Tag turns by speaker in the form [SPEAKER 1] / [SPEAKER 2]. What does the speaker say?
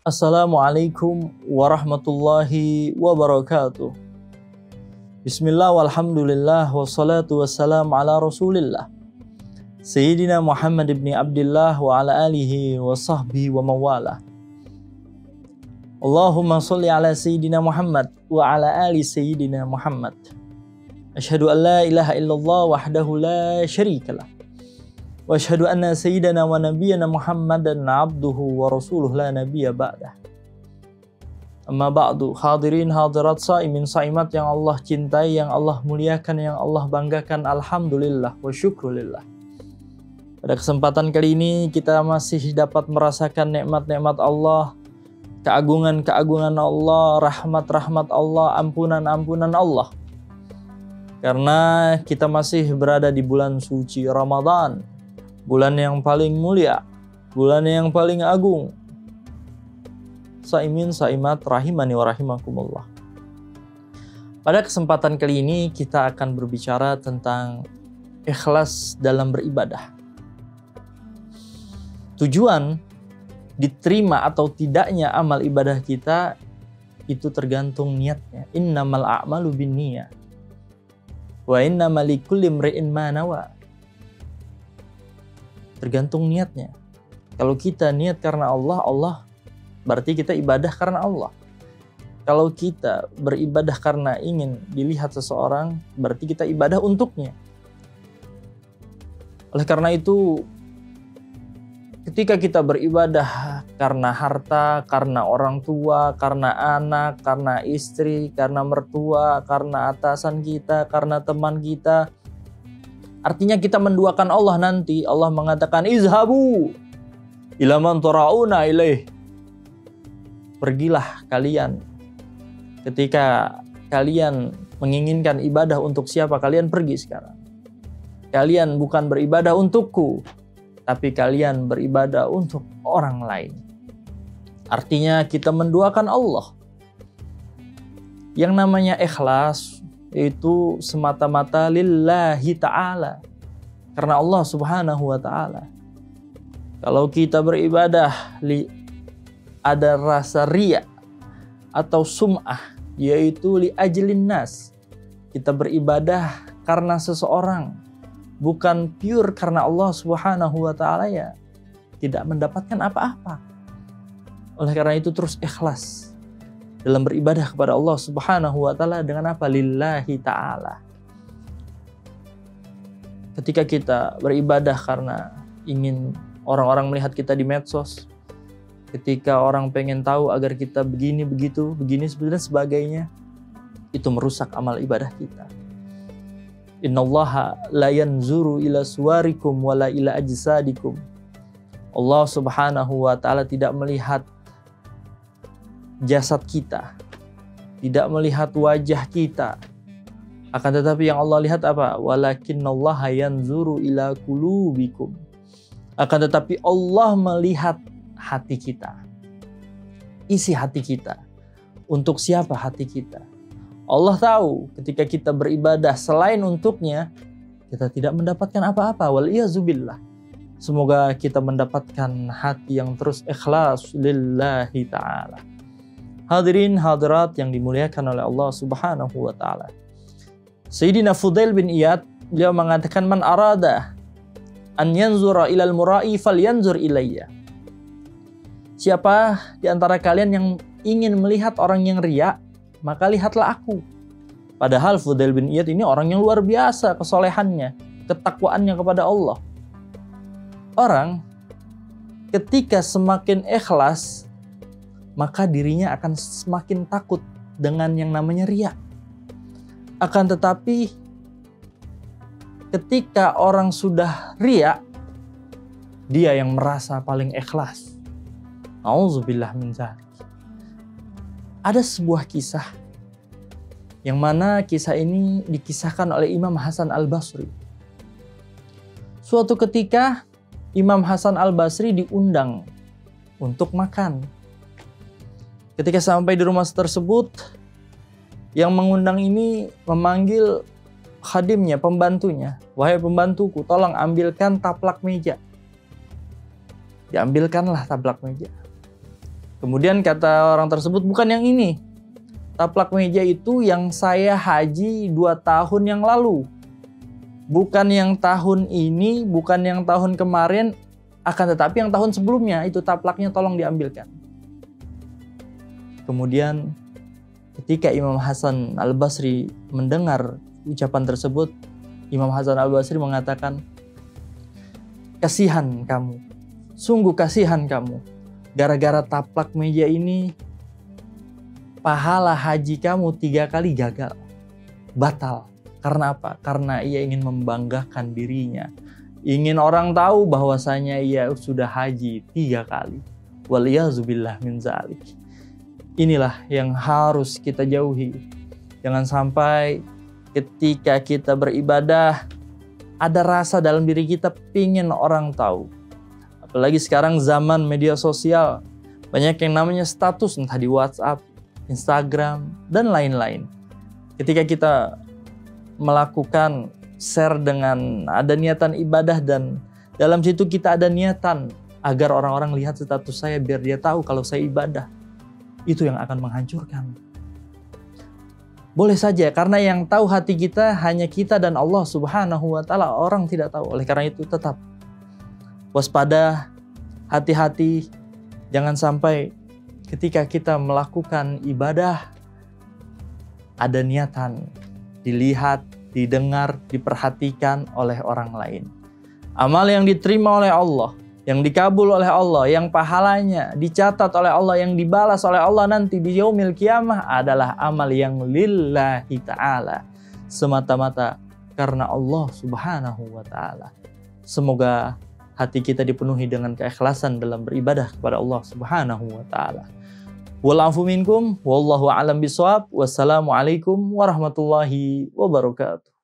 [SPEAKER 1] Assalamualaikum warahmatullahi wabarakatuh. Bismillah walhamdulillah wassalatu wassalamu ala rasulillah Sayyidina Muhammad ibn Abdullah wa ala alihi wa sahbihi wa mawala. Allahumma salli ala Sayyidina Muhammad wa ala ali Sayyidina Muhammad. Asyhadu an la ilaha illallah wahdahu la syarikalah. Wa asyhadu anna sayyidana wa nabiyyana Muhammadan abduhu wa rasuluh la nabiyya ba'dah. Amma ba'du, hadirin hadirat saimin saimat yang Allah cintai, yang Allah muliakan, yang Allah banggakan, alhamdulillah wa syukrulillah. Pada kesempatan kali ini kita masih dapat merasakan nikmat-nikmat Allah, keagungan-keagungan Allah, rahmat-rahmat Allah, ampunan-ampunan Allah. Karena kita masih berada di bulan suci Ramadan, bulan yang paling mulia, bulan yang paling agung. Saimin saimat rahimani wa rahimakumullah. Pada kesempatan kali ini kita akan berbicara tentang ikhlas dalam beribadah. Tujuan diterima atau tidaknya amal ibadah kita itu tergantung niatnya. Innamal a'malu binniyah wa innamal likulli imri'in ma nawa. Tergantung niatnya. Kalau kita niat karena Allah, Allah berarti kita ibadah karena Allah. Kalau kita beribadah karena ingin dilihat seseorang, berarti kita ibadah untuknya. Oleh karena itu, ketika kita beribadah karena harta, karena orang tua, karena anak, karena istri, karena mertua, karena atasan kita, karena teman kita, artinya kita menduakan Allah nanti. Allah mengatakan, izhabu ila man turauna ilaih. Pergilah kalian. Ketika kalian menginginkan ibadah untuk siapa, kalian pergi sekarang. Kalian bukan beribadah untukku, tapi kalian beribadah untuk orang lain. Artinya kita menduakan Allah. Yang namanya ikhlas itu semata-mata lillahi ta'ala, karena Allah subhanahu wa ta'ala. Kalau kita beribadah ada rasa riya atau sum'ah, yaitu li ajlin nas, kita beribadah karena seseorang, bukan pure karena Allah subhanahu wa ta'ala, ya tidak mendapatkan apa-apa. Oleh karena itu terus ikhlas dalam beribadah kepada Allah subhanahu wa ta'ala dengan apa? Lillahi ta'ala. Ketika kita beribadah karena ingin orang-orang melihat kita di medsos, ketika orang pengen tahu agar kita begini, begitu, begini, dan sebagainya, itu merusak amal ibadah kita. Innallaha la yanzuru ila suwarikum wala ila ajsadikum. Allah subhanahu wa ta'ala tidak melihat jasad kita, tidak melihat wajah kita. Akan tetapi yang Allah lihat apa? Walakinnallaha yanzuru ila qulubikum. Akan tetapi Allah melihat hati kita, isi hati kita. Untuk siapa hati kita? Allah tahu ketika kita beribadah selain untuknya, kita tidak mendapatkan apa-apa. Waliyazubillah. Semoga kita mendapatkan hati yang terus ikhlas lillahi ta'ala. Hadirin hadirat yang dimuliakan oleh Allah subhanahu wa ta'ala. Sayyidina Fudail bin Iyad, beliau mengatakan, man arada an yanzura ilal mura'i fal yanzur ilayya. Siapa di antara kalian yang ingin melihat orang yang riya, maka lihatlah aku. Padahal Fudail bin Iyad ini orang yang luar biasa kesolehannya, ketakwaannya kepada Allah. Orang ketika semakin ikhlas, maka dirinya akan semakin takut dengan yang namanya riya. Akan tetapi ketika orang sudah riya, dia yang merasa paling ikhlas. Auzubillah min dzalik. Ada sebuah kisah yang mana kisah ini dikisahkan oleh Imam Hasan Al-Basri. Suatu ketika Imam Hasan Al-Basri diundang untuk makan. Ketika sampai di rumah tersebut, yang mengundang ini memanggil khadimnya, pembantunya. Wahai pembantuku, tolong ambilkan taplak meja. Diambilkanlah taplak meja. Kemudian kata orang tersebut, bukan yang ini. Taplak meja itu yang saya haji 2 tahun yang lalu. Bukan yang tahun ini, bukan yang tahun kemarin, akan tetapi yang tahun sebelumnya itu taplaknya tolong diambilkan. Kemudian ketika Imam Hasan Al-Basri mendengar ucapan tersebut, Imam Hasan Al-Basri mengatakan, kasihan kamu, sungguh kasihan kamu. Gara-gara taplak meja ini, pahala haji kamu 3 kali gagal, batal. Karena apa? Karena ia ingin membanggakan dirinya. Ingin orang tahu bahwasanya ia sudah haji 3 kali. Waliyazubillah min zalik. Inilah yang harus kita jauhi. Jangan sampai ketika kita beribadah, ada rasa dalam diri kita pingin orang tahu. Apalagi sekarang zaman media sosial, banyak yang namanya status, entah di WhatsApp, Instagram, dan lain-lain. Ketika kita melakukan share dengan ada niatan ibadah dan dalam situ kita ada niatan agar orang-orang lihat status saya biar dia tahu kalau saya ibadah, itu yang akan menghancurkan. Boleh saja, karena yang tahu hati kita hanya kita dan Allah Subhanahu wa Ta'ala, orang tidak tahu. Oleh karena itu tetap waspada, hati-hati, jangan sampai ketika kita melakukan ibadah ada niatan dilihat, didengar, diperhatikan oleh orang lain. Amal yang diterima oleh Allah, yang dikabul oleh Allah, yang pahalanya dicatat oleh Allah, yang dibalas oleh Allah nanti di yaumil qiyamah adalah amal yang lillahi ta'ala, semata-mata karena Allah Subhanahu wa Ta'ala. Semoga hati kita dipenuhi dengan keikhlasan dalam beribadah kepada Allah Subhanahu wa Ta'ala. Wal afu minkum wallahu a'lam bishawab. Wassalamualaikum warahmatullahi wabarakatuh.